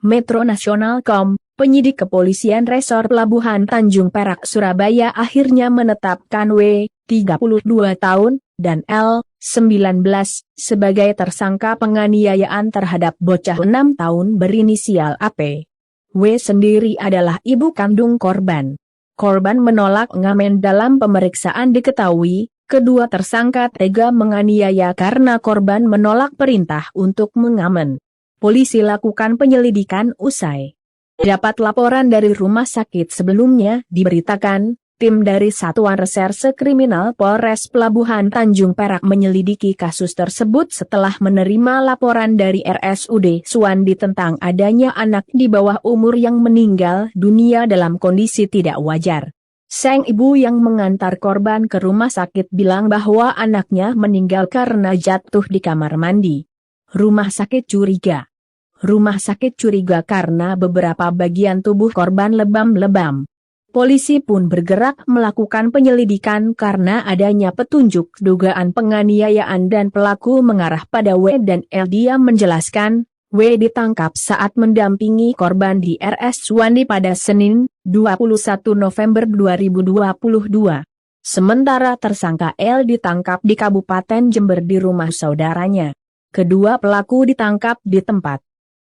Metro Nasional.com, penyidik kepolisian Resor Pelabuhan Tanjung Perak Surabaya akhirnya menetapkan W, 32 tahun, dan L, 19, sebagai tersangka penganiayaan terhadap bocah 6 tahun berinisial AP. W sendiri adalah ibu kandung korban. Korban menolak ngamen. Dalam pemeriksaan diketahui, kedua tersangka tega menganiaya karena korban menolak perintah untuk mengamen. Polisi lakukan penyelidikan usai dapat laporan dari rumah sakit sebelumnya diberitakan, tim dari Satuan Reserse Kriminal Polres Pelabuhan Tanjung Perak menyelidiki kasus tersebut setelah menerima laporan dari RSUD Suwandi tentang adanya anak di bawah umur yang meninggal dunia dalam kondisi tidak wajar. Sang ibu yang mengantar korban ke rumah sakit bilang bahwa anaknya meninggal karena jatuh di kamar mandi. Rumah sakit curiga karena beberapa bagian tubuh korban lebam-lebam. Polisi pun bergerak melakukan penyelidikan karena adanya petunjuk dugaan penganiayaan dan pelaku mengarah pada W dan L. Dia menjelaskan, W ditangkap saat mendampingi korban di RS Suwandi pada Senin, 21 November 2022. Sementara tersangka L ditangkap di Kabupaten Jember di rumah saudaranya. Kedua pelaku ditangkap di tempat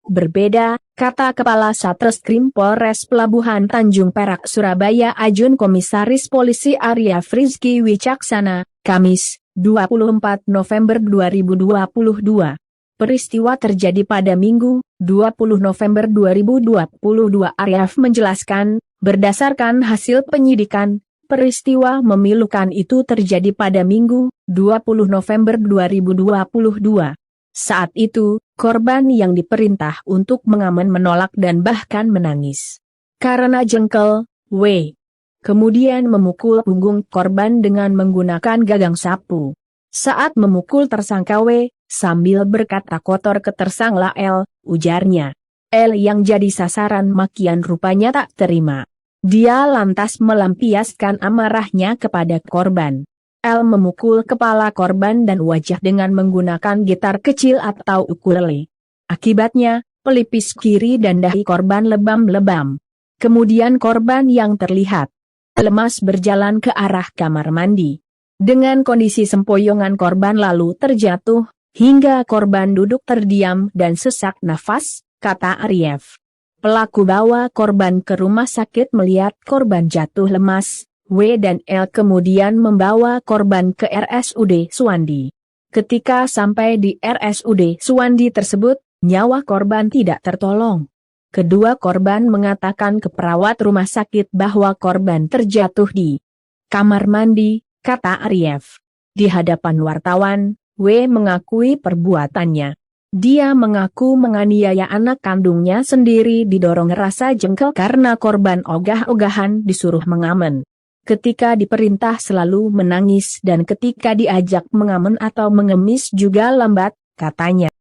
berbeda, kata Kepala Satreskrim Polres Pelabuhan Tanjung Perak Surabaya Ajun Komisaris Polisi Arya Frizky Wicaksana, Kamis, 24 November 2022. Peristiwa terjadi pada Minggu, 20 November 2022. Aryaf menjelaskan, berdasarkan hasil penyidikan, peristiwa memilukan itu terjadi pada Minggu, 20 November 2022. Saat itu, korban yang diperintah untuk mengamen menolak dan bahkan menangis. Karena jengkel, W kemudian memukul punggung korban dengan menggunakan gagang sapu. Saat memukul tersangka W, sambil berkata kotor ke tersangka L, ujarnya. L yang jadi sasaran makian rupanya tak terima. Dia lantas melampiaskan amarahnya kepada korban. L memukul kepala korban dan wajah dengan menggunakan gitar kecil atau ukulele. Akibatnya, pelipis kiri dan dahi korban lebam-lebam. Kemudian korban yang terlihat lemas berjalan ke arah kamar mandi. Dengan kondisi sempoyongan korban lalu terjatuh, hingga korban duduk terdiam dan sesak nafas, kata Aryaf. Pelaku bawa korban ke rumah sakit melihat korban jatuh lemas. W dan L kemudian membawa korban ke RSUD Suwandi. Ketika sampai di RSUD Suwandi tersebut, nyawa korban tidak tertolong. Kedua korban mengatakan ke perawat rumah sakit bahwa korban terjatuh di kamar mandi, kata Aryaf. Di hadapan wartawan, W mengakui perbuatannya. Dia mengaku menganiaya anak kandungnya sendiri didorong rasa jengkel karena korban ogah-ogahan disuruh mengamen. Ketika diperintah selalu menangis dan ketika diajak mengamen atau mengemis juga lambat, katanya.